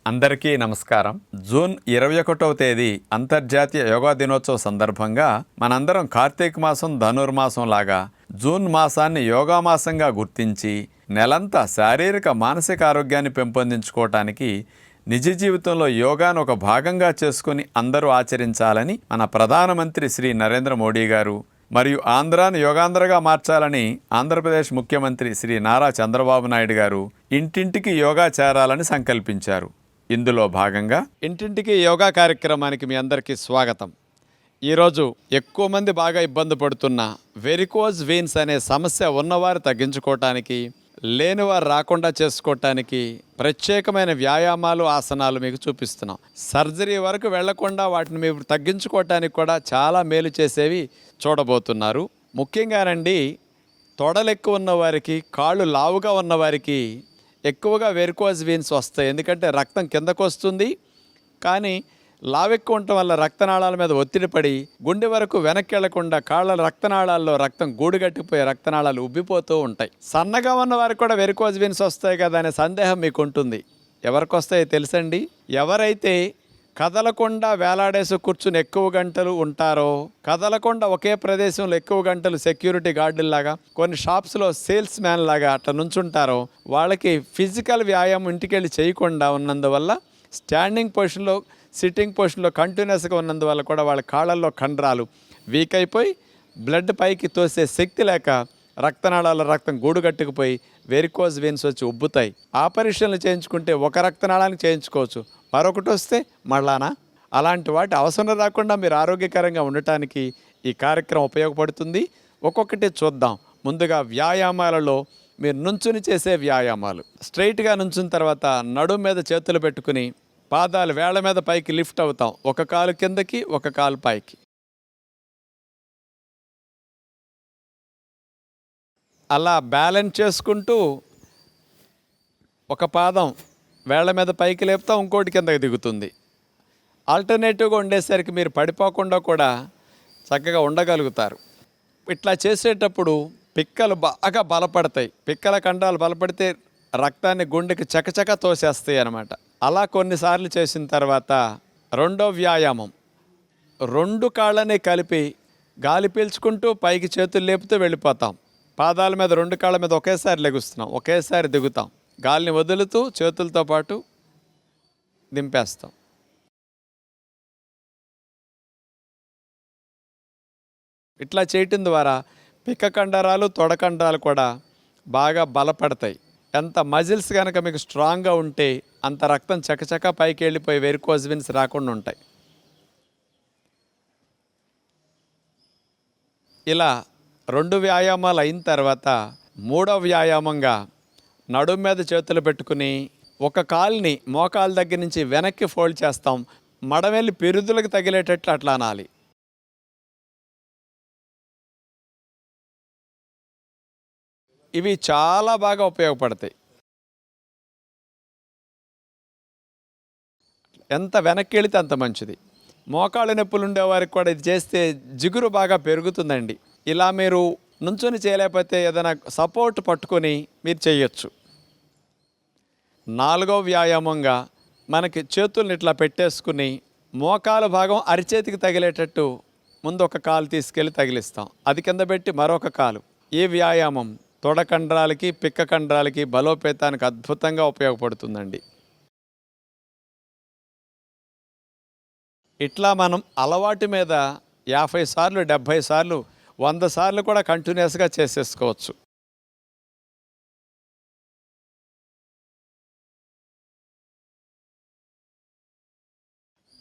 అందరికీ నమస్కారం. జూన్ 21వ తేదీ అంతర్జాతీయ యోగా దినోత్సవ సందర్భంగా మనందరం కార్తీక మాసం ధనుర్మాసం లాగా జూన్ మాసాన్ని యోగా మాసంగా గుర్తించి నెలంతా శారీరక మానసిక ఆరోగ్యాన్ని పెంపొందించుకోవటానికి నిజ జీవితంలో యోగాను ఒక భాగంగా చేసుకుని అందరూ ఆచరించాలని మన ప్రధానమంత్రి శ్రీ నరేంద్ర మోడీ గారు మరియు ఆంధ్రాను యోగాంధ్రగా మార్చాలని ఆంధ్రప్రదేశ్ ముఖ్యమంత్రి శ్రీ నారా చంద్రబాబు నాయుడు గారు ఇంటింటికి యోగా చేరాలని సంకల్పించారు. ఇందులో భాగంగా ఇంటింటికి యోగా కార్యక్రమానికి మీ అందరికీ స్వాగతం. ఈరోజు ఎక్కువ మంది బాగా ఇబ్బంది పడుతున్న వెరికోజ్ వెయిన్స్ అనే సమస్య ఉన్నవారు తగ్గించుకోవటానికి, లేనివారు రాకుండా చేసుకోవటానికి ప్రత్యేకమైన వ్యాయామాలు, ఆసనాలు మీకు చూపిస్తున్నాం. సర్జరీ వరకు వెళ్లకుండా వాటిని మీరు తగ్గించుకోవటానికి కూడా చాలా మేలు చేసేవి చూడబోతున్నారు. ముఖ్యంగానండి, తొడలు ఎక్కువ ఉన్నవారికి, కాళ్ళు లావుగా ఉన్నవారికి ఎక్కువగా వెరికోజ్ వెయిన్స్ వస్తాయి. ఎందుకంటే రక్తం కిందకు వస్తుంది, కానీ లావెక్కువ ఉండటం వల్ల రక్తనాళాల మీద ఒత్తిడి పడి గుండె వరకు వెనక్కి వెళ్లకుండా కాళ్ళ రక్తనాళాల్లో రక్తం గూడుగట్టిపోయి రక్తనాళాలు ఉబ్బిపోతూ ఉంటాయి. సన్నగా ఉన్న వారికి కూడా వెరికోజ్ వెయిన్స్ వస్తాయి కదా అనే సందేహం మీకు ఉంటుంది. ఎవరికి వస్తాయో తెలుసండి? ఎవరైతే కదలకుండా వేలాడేసి కూర్చుని ఎక్కువ గంటలు ఉంటారో, కదలకుండా ఒకే ప్రదేశంలో ఎక్కువ గంటలు సెక్యూరిటీ గార్డుల్లాగా, కొన్ని షాప్స్లో సేల్స్ మ్యాన్ లాగా అట్లా నుంచుంటారో వాళ్ళకి ఫిజికల్ వ్యాయామం ఇంటికెళ్ళి చేయకుండా ఉన్నందువల్ల, స్టాండింగ్ పొజిషన్లో, సిట్టింగ్ పొజిషన్లో కంటిన్యూస్గా ఉన్నందువల్ల కూడా వాళ్ళ కాళ్ళల్లో కండరాలు వీక్ అయిపోయి బ్లడ్ పైకి తోసే శక్తి లేక రక్తనాళాల రక్తం గూడుగట్టుకుపోయి వెరికోజ్ వెయిన్స్ వచ్చి ఉబ్బుతాయి. ఆపరేషన్లు చేయించుకుంటే ఒక రక్తనాళానికి చేయించుకోవచ్చు, మరొకటి వస్తే మళ్ళానా. అలాంటి వాటి అవసరం రాకుండా మీరు ఆరోగ్యకరంగా ఉండటానికి ఈ కార్యక్రమం ఉపయోగపడుతుంది. ఒక్కొక్కటి చూద్దాం. ముందుగా వ్యాయామాలలో మీరు నుంచుని చేసే వ్యాయామాలు. స్ట్రైట్గా నుంచున్న తర్వాత నడుము మీద చేతులు పెట్టుకుని పాదాలు వేళ్ల మీద పైకి లిఫ్ట్ అవుతాం. ఒక కాలు కిందకి, ఒక కాలు పైకి. అలా బ్యాలెన్స్ చేసుకుంటూ ఒక పాదం వేళ్ల మీద పైకి లేపుతాం, ఇంకోటి కిందకి దిగుతుంది. ఆల్టర్నేటివ్గా ఉండేసరికి మీరు పడిపోకుండా కూడా చక్కగా ఉండగలుగుతారు. ఇట్లా చేసేటప్పుడు పిక్కలు బాగా బలపడతాయి. పిక్కల కండాలు బలపడితే రక్తాన్ని గుండెకి చకచక తోసేస్తాయి అన్నమాట. అలా కొన్నిసార్లు చేసిన తర్వాత రెండో వ్యాయామం, రెండు కాళ్ళని కలిపి గాలి పీల్చుకుంటూ పైకి చేతులు లేపుతూ వెళ్ళిపోతాం. పాదాల మీద, రెండు కాళ్ళ మీద ఒకేసారి లెగుస్తున్నాం, ఒకేసారి దిగుతాం. గాలిని వదులుతూ చేతులతో పాటు దింపేస్తాం. ఇట్లా చేయటం ద్వారా పిక్క కండరాలు, తొడ కండరాలు కూడా బాగా బలపడతాయి. ఎంత మజిల్స్ కనుక మీకు స్ట్రాంగ్గా ఉంటే అంత రక్తం చకచక పైకి వెళ్ళిపోయి వెరికోజ్ వెయిన్స్ రాకుండా ఉంటాయి. ఇలా రెండు వ్యాయామాలు అయిన తర్వాత మూడవ వ్యాయామంగా నడుము మీద చేతులు పెట్టుకుని ఒక కాలుని మోకాల దగ్గర నుంచి వెనక్కి ఫోల్డ్ చేస్తాం. మడవెళ్ళి పెరుదులకు తగిలేటట్లు అట్లా అనాలి. ఇవి చాలా బాగా ఉపయోగపడతాయి. ఎంత వెనక్కి వెళితే అంత మంచిది. మోకాళ్ళ నొప్పులు ఉండేవారికి కూడా ఇది చేస్తే జిగురు బాగా పెరుగుతుందండి. ఇలా మీరు నుంచొని చేయలేకపోతే ఏదైనా సపోర్ట్ పట్టుకొని మీరు చేయొచ్చు. నాలుగో వ్యాయామంగా మనకి చేతుల్ని ఇట్లా పెట్టేసుకుని మోకాలు భాగం అరిచేతికి తగిలేటట్టు ముందు ఒక కాలు తీసుకెళ్ళి తగిలిస్తాం, అది కింద పెట్టి మరొక కాలు. ఈ వ్యాయామం తొడ కండరాలకి, పిక్క కండరాలకి బలోపేతానికి అద్భుతంగా ఉపయోగపడుతుందండి. ఇట్లా మనం అలవాటు మీద 50 సార్లు, 70 సార్లు, 100 సార్లు కూడా కంటిన్యూస్గా చేసేసుకోవచ్చు.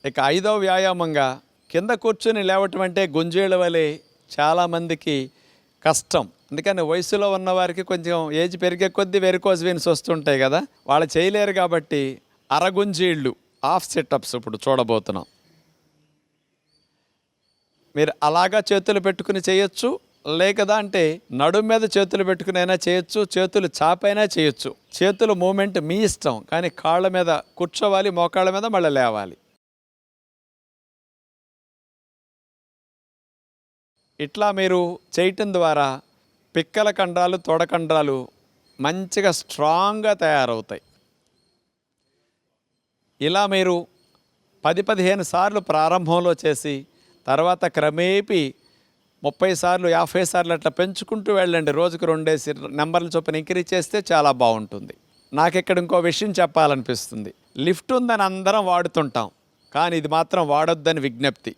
ఇక ఐదవ వ్యాయామంగా కింద కూర్చొని లేవటం అంటే గుంజేళ్ళ వలె చాలామందికి కష్టం. అందుకని వయసులో ఉన్నవారికి కొంచెం ఏజ్ పెరిగే కొద్దీ వెరికోజ్ వెయిన్స్ వస్తుంటాయి కదా, వాళ్ళు చేయలేరు. కాబట్టి అరగుంజీళ్ళు, హాఫ్ సిటప్స్ ఇప్పుడు చూడబోతున్నాం. మీరు అలాగా చేతులు పెట్టుకుని చేయొచ్చు, లేకదా అంటే నడుము మీద చేతులు పెట్టుకుని అయినా చేయొచ్చు, చేతులు చాపైనా చేయొచ్చు. చేతుల మూమెంట్ మీ ఇష్టం, కానీ కాళ్ళ మీద కూర్చోవాలి, మోకాళ్ళ మీద మళ్ళీ లేవాలి. ఇట్లా మీరు చేయటం ద్వారా పిక్కల కండరాలు, తొడ కండరాలు మంచిగా స్ట్రాంగ్గా తయారవుతాయి. ఇలా మీరు 10-15 సార్లు ప్రారంభంలో చేసి తర్వాత క్రమేపీ 30 సార్లు 50 సార్లు అట్లా పెంచుకుంటూ వెళ్ళండి. రోజుకు 2 నెంబర్ల చొప్పున ఇంక్రీజ్ చేస్తే చాలా బాగుంటుంది. నాకు ఇక్కడ ఇంకో విషయం చెప్పాలనిపిస్తుంది. లిఫ్ట్ ఉందని అందరం వాడుతుంటాం, కానీ ఇది మాత్రం వాడొద్దని విజ్ఞప్తి.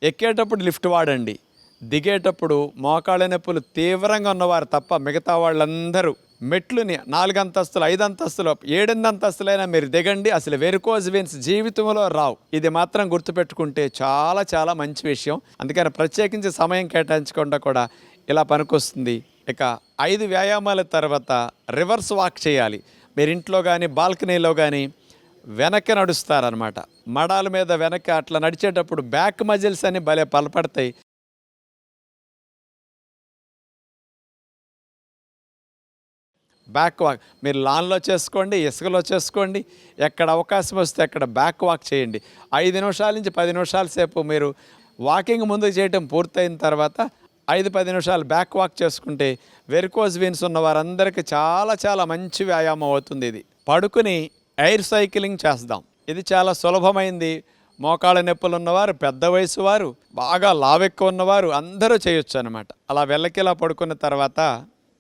ఎక్కేటప్పుడు లిఫ్ట్ వాడండి, దిగేటప్పుడు మోకాళ్ళ నొప్పులు తీవ్రంగా ఉన్నవారు తప్ప మిగతా వాళ్ళందరూ మెట్లుని 4 అంతస్తులు 5 అంతస్తులు 7 అంతస్తులైనా మీరు దిగండి. అసలు వెరికోజ్ వెయిన్స్ జీవితంలో రావు. ఇది మాత్రం గుర్తుపెట్టుకుంటే చాలా చాలా మంచి విషయం. అందుకని ప్రత్యేకించి సమయం కేటాయించకుండా కూడా ఇలా పనికొస్తుంది. ఇక 5 వ్యాయామాల తర్వాత రివర్స్ వాక్ చేయాలి. మీరు ఇంట్లో కానీ బాల్కనీలో కానీ వెనక్కి నడుస్తారనమాట. మడాల మీద వెనక్కి అట్లా నడిచేటప్పుడు బ్యాక్ మజిల్స్ అని భలే బలపడతాయి. బ్యాక్ వాక్ మీరు లాన్లో చేసుకోండి, ఇసుకలో చేసుకోండి, ఎక్కడ అవకాశం వస్తే అక్కడ బ్యాక్ వాక్ చేయండి. 5 నిమిషాల నుంచి 10 నిమిషాల సేపు మీరు వాకింగ్ ముందు చేయటం పూర్తయిన తర్వాత 5-10 నిమిషాలు బ్యాక్ వాక్ చేసుకుంటే వెరికోజ్ వెయిన్స్ ఉన్న వారందరికీ చాలా చాలా మంచి వ్యాయామం అవుతుంది. ఇది పడుకుని ఎయిర్ సైక్లింగ్ చేద్దాం. ఇది చాలా సులభమైంది. మోకాళ్ళ నొప్పులు ఉన్నవారు, పెద్ద వయసు వారు, బాగా లావెక్కువ ఉన్నవారు అందరూ చేయొచ్చు అనమాట. అలా వెళ్ళకిలా పడుకున్న తర్వాత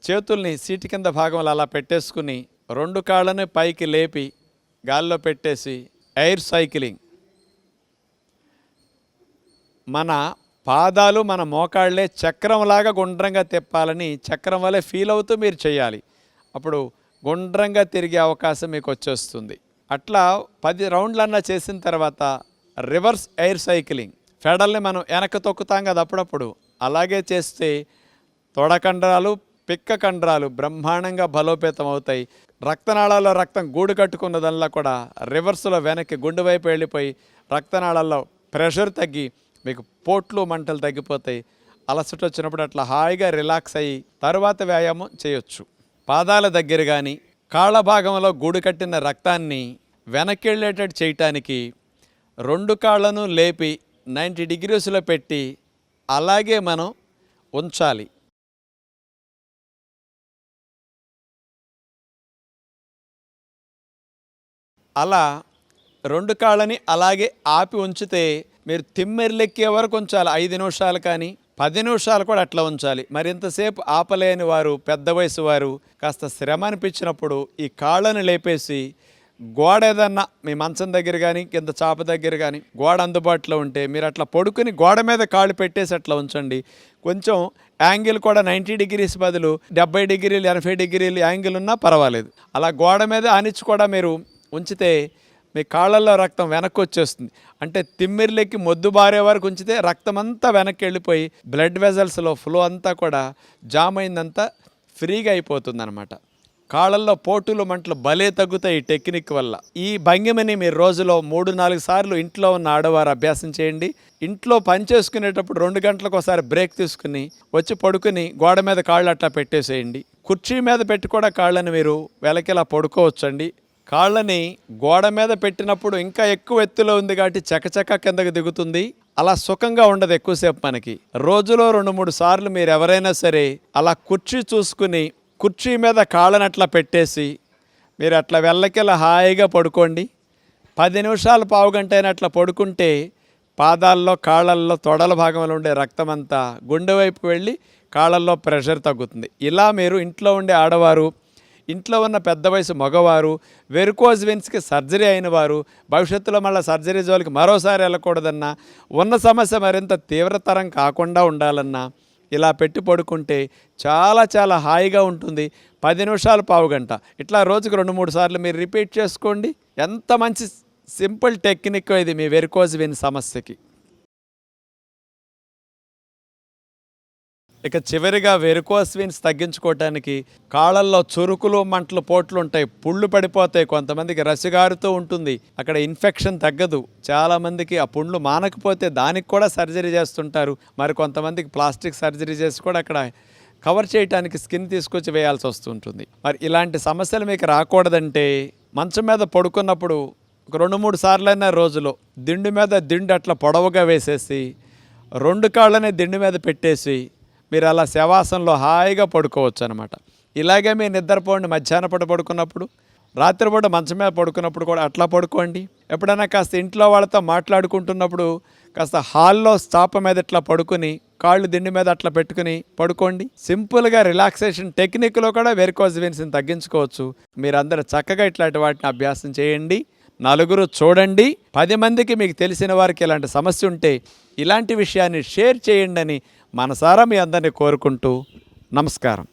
చేతుల్ని సీటు కింద భాగంలో అలా పెట్టేసుకుని 2 కాళ్ళని పైకి లేపి గాల్లో పెట్టేసి ఎయిర్ సైక్లింగ్. మన పాదాలు మన మోకాళ్ళే చక్రంలాగా గుండ్రంగా తిప్పాలని చక్రం వల్లే ఫీల్ అవుతూ మీరు చేయాలి. అప్పుడు గుండ్రంగా తిరిగే అవకాశం మీకు వచ్చేస్తుంది. అట్లా 10 రౌండ్లన్నా చేసిన తర్వాత రివర్స్ ఎయిర్ సైక్లింగ్. ఫెడల్ని మనం వెనక్కి తొక్కుతాం కదా అప్పుడప్పుడు, అలాగే చేస్తే తొడకండరాలు పిక్క కండరాలు బ్రహ్మాండంగా బలోపేతం అవుతాయి. రక్తనాళాల్లో రక్తం గూడు కట్టుకున్నదల్లా కూడా రివర్స్లో వెనక్కి గుండె వైపు వెళ్ళిపోయి రక్తనాళాల్లో ప్రెషర్ తగ్గి మీకు పోట్లు మంటలు తగ్గిపోతాయి. అలసట వచ్చినప్పుడు అట్లా హాయిగా రిలాక్స్ అయ్యి తరువాత వ్యాయామం చేయొచ్చు. పాదాల దగ్గర కానీ కాళ్ళ భాగంలో గూడు కట్టిన రక్తాన్ని వెనక్కి వెళ్ళేటట్టు చేయటానికి 2 కాళ్ళను లేపి 90 డిగ్రీస్లో పెట్టి అలాగే మనం ఉంచాలి. అలా 2 కాళ్ళని అలాగే ఆపి ఉంచితే మీరు తిమ్మెర్లెక్కే వరకు ఉంచాలి. 5 నిమిషాలు కానీ 10 నిమిషాలు కూడా అట్లా ఉంచాలి. మరింతసేపు ఆపలేని వారు, పెద్ద వయసు వారు కాస్త శ్రమ అనిపించినప్పుడు ఈ కాళ్ళని లేపేసి గోడ ఏదన్నా మీ మంచం దగ్గర కానీ కింద చాప దగ్గర కానీ గోడ అందుబాటులో ఉంటే మీరు అట్లా పడుకుని గోడ మీద కాళ్ళు పెట్టేసి అట్లా ఉంచండి. కొంచెం యాంగిల్ కూడా 90 డిగ్రీస్ బదులు 70 డిగ్రీలు 80 డిగ్రీలు యాంగిల్ ఉన్నా పర్వాలేదు. అలా గోడ మీద ఆనిచ్చి కూడా మీరు ఉంచితే మీ కాళ్ళల్లో రక్తం వెనక్కి వచ్చేస్తుంది. అంటే తిమ్మిర్లెక్కి మొద్దు బారే వరకు ఉంచితే రక్తం అంతా వెనక్కి వెళ్ళిపోయి బ్లడ్ వెజల్స్లో ఫ్లో అంతా కూడా జామ్ అయిందంతా ఫ్రీగా అయిపోతుంది అనమాట. కాళ్ళల్లో పోటులు మంటలు భలే తగ్గుతాయి ఈ టెక్నిక్ వల్ల. ఈ భంగిమని మీరు రోజులో 3-4 సార్లు ఇంట్లో ఉన్న ఆడవారు అభ్యాసం చేయండి. ఇంట్లో పని చేసుకునేటప్పుడు 2 గంటలకు ఒకసారి బ్రేక్ తీసుకుని వచ్చి పడుకుని గోడ మీద కాళ్ళు అట్లా పెట్టేసేయండి. కుర్చీ మీద పెట్టి కూడా కాళ్ళని మీరు వెలకిలా పడుకోవచ్చండి. కాళ్ళని గోడ మీద పెట్టినప్పుడు ఇంకా ఎక్కువ ఎత్తులో ఉంది కాబట్టి చకచక కిందకి దిగుతుంది. అలా సుఖంగా ఉండదు ఎక్కువసేపు మనకి. రోజులో 2-3 సార్లు మీరు ఎవరైనా సరే అలా కుర్చీ చూసుకుని కుర్చీ మీద కాళ్ళని అట్లా పెట్టేసి మీరు అట్లా వెళ్ళకిలా హాయిగా పడుకోండి. 10 నిమిషాలు పావుగంట అయినా అట్లా పడుకుంటే పాదాల్లో కాళ్ళల్లో తొడల భాగంలో ఉండే రక్తం అంతా గుండె వైపు వెళ్ళి కాళ్ళల్లో ప్రెషర్ తగ్గుతుంది. ఇలా మీరు ఇంట్లో ఉండే ఆడవారు, ఇంట్లో ఉన్న పెద్ద వయసు మగవారు, వెరికోజ్ వెయిన్స్కి సర్జరీ అయిన వారు, భవిష్యత్తులో మళ్ళీ సర్జరీ జోలికి మరోసారి వెళ్ళకూడదన్నా, ఉన్న సమస్య మరింత తీవ్రతరం కాకుండా ఉండాలన్నా ఇలా పెట్టి పడుకుంటే చాలా చాలా హాయిగా ఉంటుంది. 10 నిమిషాలు పావుగంట ఇట్లా రోజుకు 2-3 సార్లు మీరు రిపీట్ చేసుకోండి. ఎంత మంచి సింపుల్ టెక్నిక్ ఇది మీ వెరికోజ్ వెయిన్ సమస్యకి. ఇక చివరిగా వెరికోజ్ వెయిన్స్ తగ్గించుకోవటానికి కాళ్ళల్లో చురుకులు మంటలు పోట్లు ఉంటాయి, పుళ్ళు పడిపోతాయి, కొంతమందికి రసిగారుతూ ఉంటుంది, అక్కడ ఇన్ఫెక్షన్ తగ్గదు. చాలామందికి ఆ పుండ్లు మానకపోతే దానికి కూడా సర్జరీ చేస్తుంటారు. మరి కొంతమందికి ప్లాస్టిక్ సర్జరీ చేసి కూడా అక్కడ కవర్ చేయడానికి స్కిన్ తీసుకొచ్చి వేయాల్సి వస్తుంటుంది. మరి ఇలాంటి సమస్యలు మీకు రాకూడదంటే మంచం మీద పడుకున్నప్పుడు ఒక 2-3 సార్లైనా రోజులో దిండు మీద దిండు అట్లా పొడవుగా వేసేసి 2 కాళ్ళని దిండు మీద పెట్టేసి మీరు అలా శవాసనలో హాయిగా పడుకోవచ్చు అనమాట. ఇలాగే మీరు నిద్రపోండి. మధ్యాహ్న పూట పడుకున్నప్పుడు రాత్రిపూట మంచం మీద పడుకున్నప్పుడు కూడా అట్లా పడుకోండి. ఎప్పుడైనా కాస్త ఇంట్లో వాళ్ళతో మాట్లాడుకుంటున్నప్పుడు కాస్త హాల్లో చాప మీద ఇట్లా పడుకుని కాళ్ళు దిండి మీద అట్లా పెట్టుకుని పడుకోండి. సింపుల్గా రిలాక్సేషన్ టెక్నిక్లో కూడా వెరికోజ్ వెయిన్స్ని తగ్గించుకోవచ్చు. మీరందరూ చక్కగా ఇట్లాంటి వాటిని అభ్యాసం చేయండి. నలుగురు చూడండి. 10 మందికి మీకు తెలిసిన వారికి ఇలాంటి సమస్య ఉంటే ఇలాంటి విషయాన్ని షేర్ చేయండి అని మనసారా మీ అందరినీ కోరుకుంటూ నమస్కారం.